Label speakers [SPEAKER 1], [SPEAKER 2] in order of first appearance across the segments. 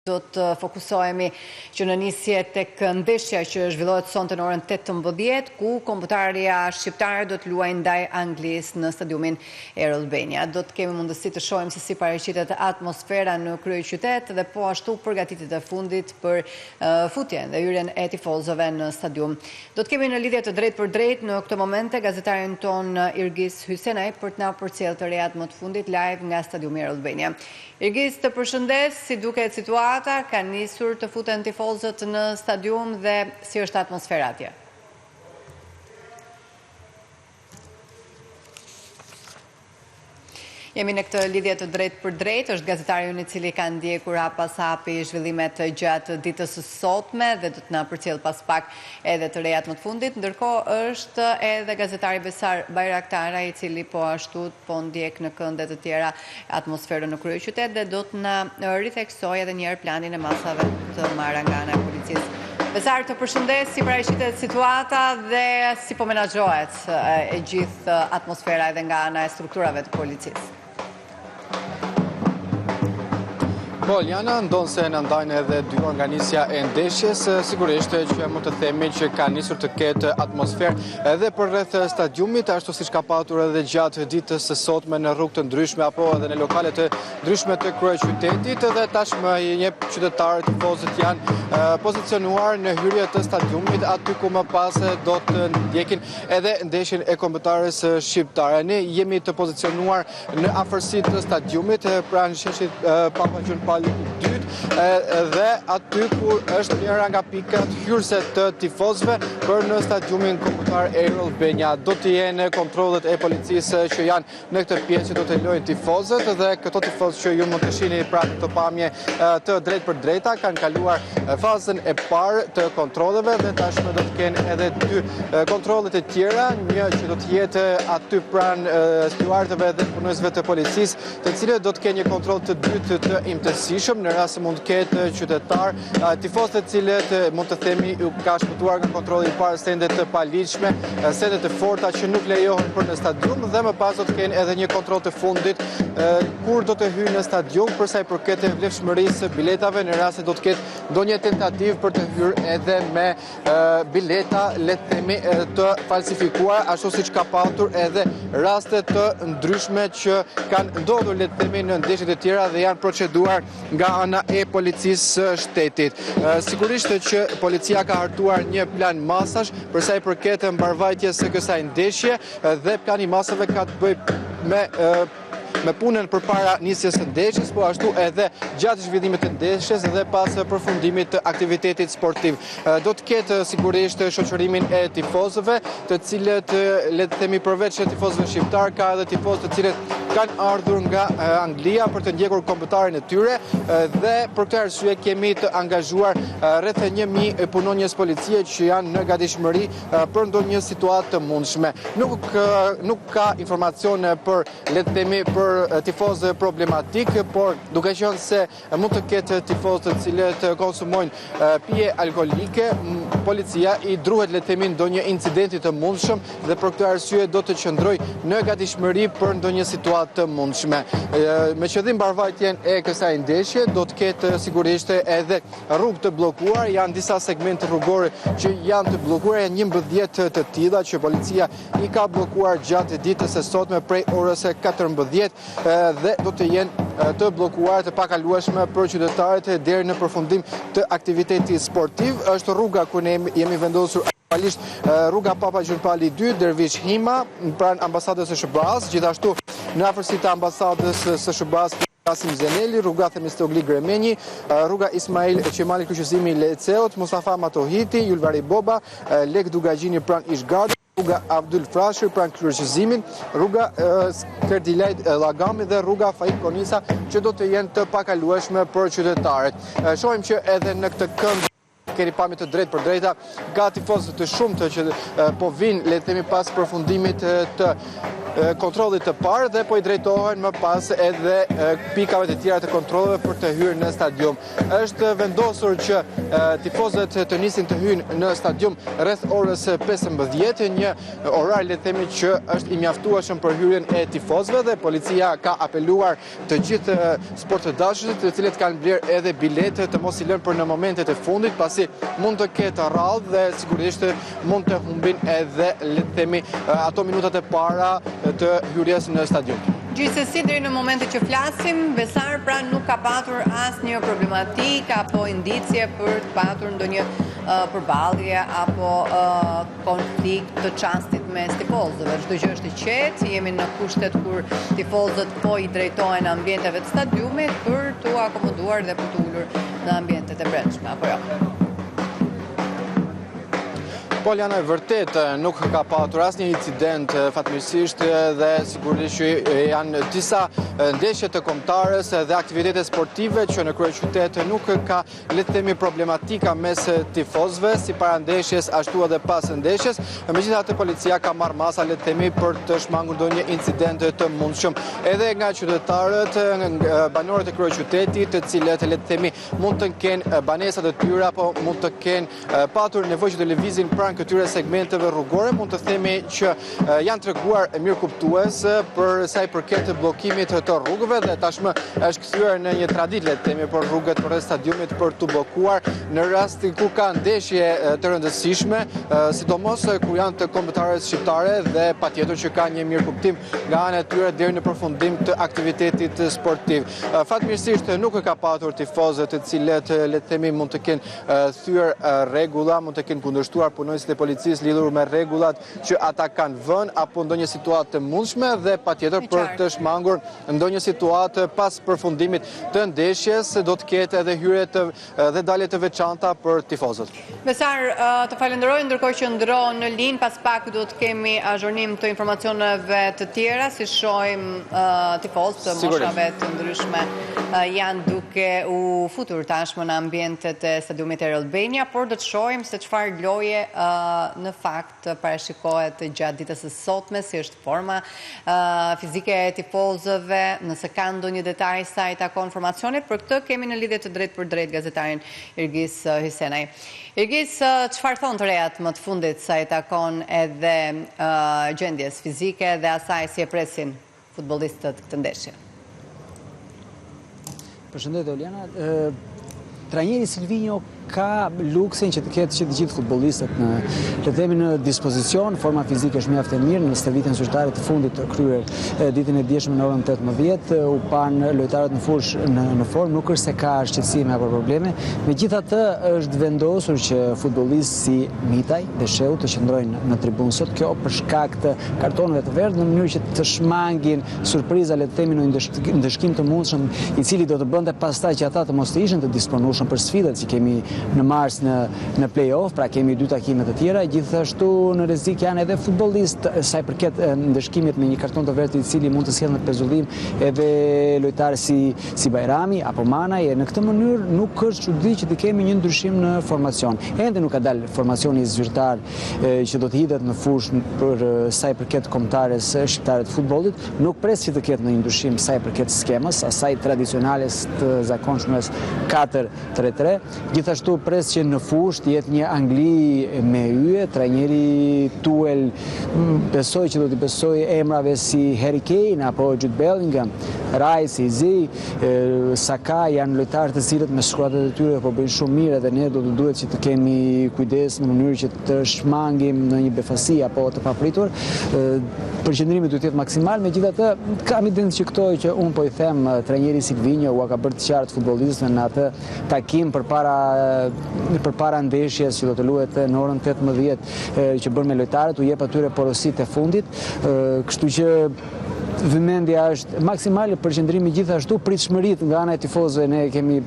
[SPEAKER 1] Do të fokusohemi që në nisje tek ndeshja që zhvillohet sonte në orën 18, ku kombëtarja shqiptare do të luajë ndaj Anglisë në stadiumin Air Albania. Do të kemi mundësi të shohim se si paraqitet atmosfera në kryeqytet dhe po ashtu përgatitjet e fundit për futjen dhe hyrjen e tifozëve në stadium. Do të kemi në lidhje të drejtë për drejtë në këtë momente gazetarin ton Irgis Hysenaj për të na përcjellë të rejat më të fundit live nga stadiumi Air Albania. Irgis, të përshëndes, si duket situata, ka nisur të futen tifozët në stadium dhe si është atmosfera atje? Jemi në këtë lidhje të drejtë për drejtë, është gazetari unë i cili ka ndjekur pas hapi zhvillimet gjatë ditës së sotme dhe do të na përcjell pas pak edhe të rejat më të fundit. Ndërkohë është edhe gazetari Besar Bajraktara i cili po ashtu po ndjek në kënde të tjera atmosferën në kryeqytet dhe do të na ritheksojë edhe një herë planin e masave të marra nga ana e policisë. Besar, të përshëndes, si paraqitet situata dhe si po menaxhohet e gjithë atmosfera edhe nga ana e strukturave të policisë?
[SPEAKER 2] Po, Liana, ndonë se në ndajnë edhe dy organisja e ndeshjes, sigurisht që mund të themi që ka nisur të ketë atmosferë edhe për rreth stadiumit, ashtu siç ka patur edhe gjatë ditës së sotme në rrugë të ndryshme apo edhe në lokale të ndryshme të kryeqytetit dhe tashmë një qytetarë tifozët janë pozicionuar në hyrje të stadiumit aty ku më pas do të ndjekin edhe ndeshjen e kombëtarës shqiptare. Ne jemi të pozicionuar në afërsi të stadiumit pranë sheshit Papa Gjon Palli II dhe aty ku është njëra nga pikat hyrëse të tifozëve për në stadiumin kombëtar Air Albania. Do të jenë kontrollet e policisë që janë në këtë pjesë që do të lojnë tifozët dhe këto tifozë që ju mund të shihni pra këtë pamje të drejtë për drejta kanë kaluar fazën e parë të kontrolleve dhe tashmë do të kenë edhe dy kontrollet e tjera, një që do të jetë aty pranë stewardëve dhe punonjësve të policisë, të cilët do të kenë një kontroll të dytë të imtësishëm në rast se mund të ketë qytetar tifozë të cilët mund të themi ka shpëtuar nga kontrolli i parë sende të paligjshme, sende të forta që nuk lejohen për në stadium dhe më pas do të kenë edhe një kontroll të fundit kur do të hyjnë në stadium për sa i përket vlefshmërisë së biletave në rast se do të ketë ndonjë tentativë për të hyrë edhe me bileta le të themi të falsifikuar, ashtu siç ka patur edhe raste të ndryshme që kanë ndodhur le të themi në ndeshjet e tjera dhe janë proceduar nga ana e policisë së shtetit. Sigurisht që policia ka hartuar një plan masash për sa i përket mbarvajtjes së kësaj ndeshje dhe plani masave ka të bëjë me punën përpara nisjes së ndeshjes, po ashtu edhe gjatë zhvillimit të ndeshjes dhe pas përfundimit të aktivitetit sportiv. Do të ketë sigurisht shoqërimin e tifozëve, të cilët le të themi përveç tifozëve shqiptar ka edhe tifozë të cilët kanë ardhur nga Anglia për të ndjekur kombëtarin e tyre dhe për këtë arsye kemi të angazhuar rreth 1000 punonjës policie që janë në gatishmëri për ndonjë situatë të mundshme. Nuk ka informacione për le të themi për tifozë problematik, por duke qenë se mund të ketë tifozë të cilët konsumojnë pije alkolike, policia i druhet le të themi ndonjë incidenti të mundshëm dhe për këtë arsye do të qëndrojë në gatishmëri për ndonjë situatë të mundshme. Me qëllim mbarvajtjen e kësaj ndeshje do të ketë sigurisht edhe rrugë të bllokuar, janë disa segmente rrugore që janë të bllokuar, janë 11 të tilla që policia i ka bllokuar gjatë ditës së sotme prej orës 14 dhe do të jenë të bllokuar të pakalueshme për qytetarët deri në përfundim të aktivitetit sportiv. Është rruga ku ne jemi vendosur rruga Papa Gjon Palli II, Dervish Hima, pranë ambasadës së SHBA-s, gjithashtu në afërsi të ambasadës së SHBA-s Kasim Zeneli, rruga Themistogli Gremeni, rruga Ismail Qemali Kryqëzimi Leceut, Mustafa Matohiti, Julvari Boba, Lek Dugagjini pranë Ishgardit, rruga Abdul Frashër pranë kryqëzimin, rruga Kerdilajt Llagami dhe rruga Faik Konisa që do të jenë të pakalueshme për qytetarët. Shohim që edhe në këtë kënd keni pamje të drejtë për drejta nga tifozët të shumtë që po vinë, le të themi, pas përfundimit të kontrollit të parë dhe po i drejtohen më pas edhe pikave të tjera të kontrolleve për të hyrë në stadium. Është vendosur që tifozët të nisin të hyjnë në stadium rreth orës 15, një orar, le të themi, që është i mjaftueshëm për hyrjen e tifozëve dhe policia ka apeluar të gjithë sportëdashësit, të cilët kanë blerë edhe bilete, të mos i lënë për në momentet e fundit, pasi mund të ketë rradhë dhe sigurisht mund të humbin edhe, le të themi, ato minutat e para të hyrjes në stadium.
[SPEAKER 1] Gjithsesi, deri në momentin që flasim, Besar pra nuk ka patur asnjë problematik apo indicie për të patur ndonjë përballje apo konflikt të çastit mes tifozëve. Çdo gjë është e qetë, jemi në kushtet kur tifozët po i drejtohen ambienteve të stadiumit për t'u akomoduar dhe për t'u ulur në ambientet e brendshme, apo jo?
[SPEAKER 2] Po, Liana, vërtet nuk ka patur asnjë incident fatmirësisht dhe sigurisht që janë disa ndeshje të kombëtarës dhe aktivitete sportive që në kryeqytet nuk ka, le të themi, problematika mes tifozëve, si para ndeshjes ashtu edhe pas ndeshjes. Megjithatë, policia ka marrë masa, le të themi, për të shmangur ndonjë incident të mundshëm edhe nga qytetarët, banorët e kryeqytetit, të cilët, le të themi, mund të kenë banesa të tyre apo mund të kenë patur nevojë që të lëvizin pranë këtyre segmenteve rrugore, mund të themi që janë treguar mirëkuptues për sa i përket bllokimit të rrugëve dhe tashmë është kthyer në një traditë, le të themi, për rrugët përreth stadiumit për të bllokuar në rast ku ka ndeshje të rëndësishme, sidomos kur janë të kombëtarës shqiptare dhe patjetër që ka një mirëkuptim nga ana e tyre deri në përfundim të aktivitetit sportiv. Fatmirësisht nuk ka patur tifozë të cilët, le të themi, mund të kenë thyer rregulla, mund të kenë kundërshtuar punonjësit e policisë lidhur me rregullat që ata kanë vënë apo ndonjë situatë të mundshme dhe patjetër për të shmangur ndonjë situatë pas përfundimit të ndeshjes do të ketë edhe hyrje dhe dalje të veçanta për tifozët.
[SPEAKER 1] Besar, të falenderoj, ndërkohë që ndron në linj, pas pak do të kemi azhurnim të informacioneve të tjera, si shohim tifozët të moshave të ndryshme janë duke u futur tashmë në ambientet e stadiumit Air Albania, por do të shohim se çfarë loje në fakt parashikohet gjatë ditës së sotme, si është forma fizike e tifozëve, nëse ka ndonjë detaj sa i takon formacionit. Për këtë kemi në lidhje të drejtë për drejtë gazetarin Irgis Hysenaj. Irgis, çfarë thonë të rejat më të fundit sa i takon edhe gjendjes fizike dhe asaj si e presin futbollistët këtë ndeshje?
[SPEAKER 3] Përshëndetje, Oliana. Trajneri Silvinho ka luksin që të ketë që të gjithë futbollistët në dispozicion, forma fizike është mjaft e mirë, në stërvitjen zyrtare të fundit të kryer ditën e dieshme në orën 18, u pan lojtarët në fush në formë, nuk është se ka shqetësime apo probleme. Megjithatë është vendosur që futbollistë si Mitaj dhe Sheu të qëndrojnë në tribunë sot, kjo për shkak të kartonëve të verdhë, në mënyrë që të shmangin surpriza, le të themi, në ndëshkim të mundshëm, i cili do të bënte pastaj që ata të mos të ishin të disponueshëm për sfidat që kemi në mars në play-off, pra kemi 2 takime të tjera, gjithashtu në rrezik janë edhe futbollistë sa i përket ndëshkimit me një karton të verdhë i cili mund të sjellë në pezullim edhe lojtarë si Bajrami apo Manaj, e në këtë mënyrë nuk është çudi që të kemi një ndryshim në formacion. Ende nuk ka dalë formacioni zyrtar që do të hidhet në fushë për sa i përket kombëtares shqiptare të futbollit, nuk pres që të ketë një ndryshim sa i përket skemës, asaj tradicionales të zakonshmes 4-3-3. Gjithashtu pres që në fushë të jetë një Angli me yje, trajneri Tuel besoj që do të besoj emrave si Harry Kane apo Jude Bellingham, Rice, Izi, Saka janë lojtarë të cilët me skuadrat e tyre po bëjnë shumë mirë dhe ne do të duhet që të kemi kujdes në mënyrë që të shmangim në një befasi apo të papritur. Përqendrimi duhet të jetë maksimal, megjithatë kam identifikuar që unë po i them trajneri Silvinho u ka bërë të qartë futbollistëve në atë takim përpara ndeshjes që do të luhet në orën 18 që bën me lojtarët, u jep atyre porositë e fundit, kështu që vëmendja është maksimale, përqendrimi gjithashtu pritshmëritë nga ana e tifozëve ne kemi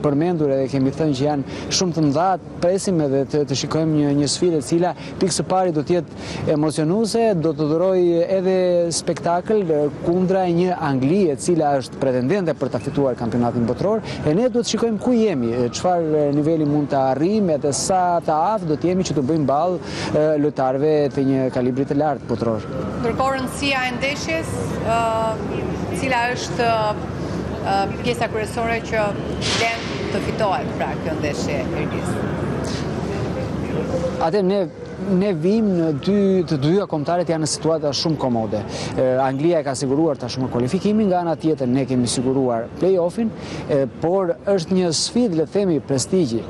[SPEAKER 3] përmendur edhe kemi thënë që janë shumë të mëdha, presim edhe të shikojmë një sfidë e cila pikë së pari do të jetë emocionuese, do të dhurojë edhe spektakël kundra një Angli e cila është pretendente për ta fituar kampionatin botror, e ne duhet të shikojmë ku jemi, çfarë niveli mund të arrijmë edhe sa të aftë do të jemi që të bëjmë ballë lojtarëve të një kalibri të lartë botror.
[SPEAKER 1] Ndërkohë rëndësia e ndeshjes, cila është pjesa kryesore që vlen të fitohet pra kjo ndeshje Ergis?
[SPEAKER 3] Atë ne vim në të dyja kombëtarët janë në situata shumë komode. Anglia e ka siguruar tashmë kualifikimin, nga ana tjetër ne kemi siguruar play-offin, por është një sfidë, le të themi, prestigji.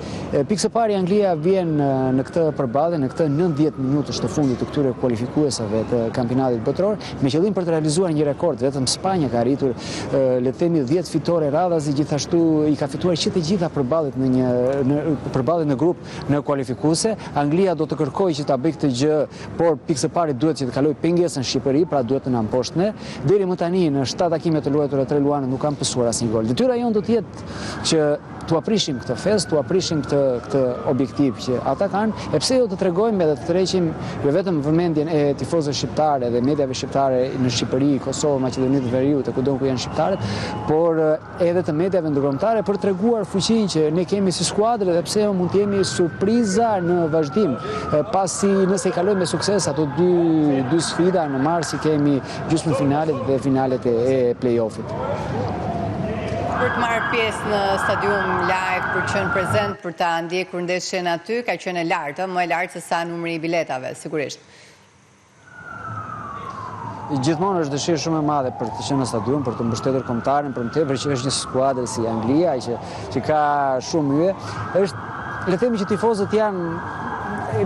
[SPEAKER 3] Pikë së pari Anglia vjen në këtë përballje, në këtë 90 minutësh të fundit të këtyre kualifikuesave të kampionatit botror, me qëllim për të realizuar një rekord. Vetëm Spanja ka arritur, le të themi, 10 fitore radhazi, gjithashtu i ka fituar që të gjitha përballjet në grup në kualifikuese. Anglia do të kërkojë që ta bëj këtë gjë, por pikë së pari duhet që të kaloj pengesën në Shqipëri, pra duhet të na mposht ne. Deri më tani në 7 takime të luajtura 3 luanë nuk kanë pësuar asnjë gol. Detyra jonë do të jetë që t'u aprishim këtë fest, t'u aprishim këtë objektiv që ata kanë, e pse jo të tregojmë edhe të tërheqim jo vetëm vëmendjen e tifozëve shqiptare dhe mediave shqiptare në Shqipëri, Kosovë, Maqedoni të Veriut, kudo ku janë shqiptarët, por edhe të mediave ndërkombëtare për treguar fuqinë që ne kemi si skuadrë dhe pse jo mund të jemi surpriza në vazhdim. Pasi nëse i kalojmë me sukses ato dy sfida, në mars i kemi gjysmëfinalet dhe finalet e play-offit.
[SPEAKER 1] Për të marrë pjesë në stadium live, për të qenë prezent, për ta ndjekur ndeshjen aty, ka qenë e lartë, më e lartë se sa numri i biletave, sigurisht.
[SPEAKER 3] Gjithmonë është dëshirë shumë e madhe për të qenë në stadium, për të mbështetur kombëtarin, për tepër që është një skuadër si Anglia që ka shumë yje. Le të themi që tifozët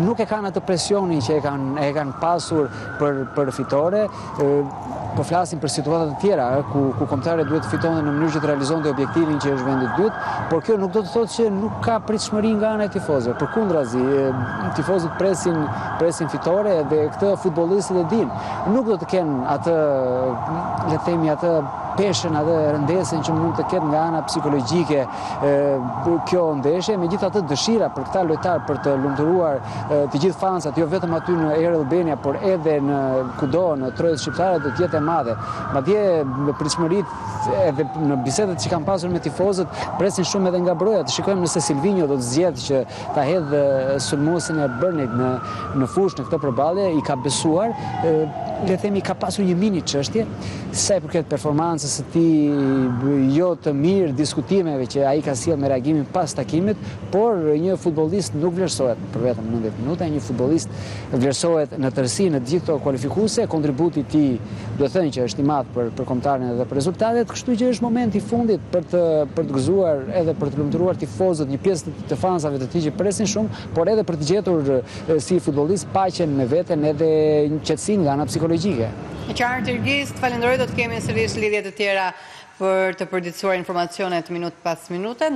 [SPEAKER 3] nuk e kanë atë presionin që e kanë pasur për fitore. Po flasim për situatat të tjera, ku kombëtarët duhet të fitonte në mënyrë që të realizonte objektivin që është vendi i dytë, por kjo nuk do të thotë që nuk ka pritshmëri nga ana e tifozëve. Përkundrazi, tifozët presin fitore dhe këtë futbollistët e dinë. Nuk do të kenë atë, le të themi, atë peshën, atë rëndesën që mund të ketë nga ana psikologjike kjo ndeshje, megjithatë dëshira për këta lojtarë për të lumturuar të gjithë fansat, jo vetëm aty në Air Albania, por edhe në kudo në trojët shqiptare do të jetë e madhe. Madje me pritshmëritë edhe në bisedat që kanë pasur me tifozët presin shumë edhe nga broja. Të shikojmë nëse Silvinho do të zgjedhë që ta hedhë sulmuesin e Burnit në fushë në këtë përballje, i ka besuar, le të themi ka pasur një mini çështje sa i përket performancës së tij jo të mirë, diskutimeve që ai ka sjellë me reagimin pas takimit, por një futbollist nuk vlerësohet për vetëm 90 minuta, një futbollist vlerësohet në tërësi në të gjithë këto kualifikuese, kontributi i tij duhet thënë që është i madh për kombëtarin edhe për rezultatet, kështu që është momenti i fundit për të gëzuar edhe për të lumturuar tifozët, një pjesë të fansave të tij që presin shumë, por edhe për të gjetur si futbollist paqen me veten edhe një qetësinë nga ana psikologjike.
[SPEAKER 1] E qartë Ergis, të falenderoj, do të kemi sërish lidhje të tjera për të përditësuar informacionet minut pas minute.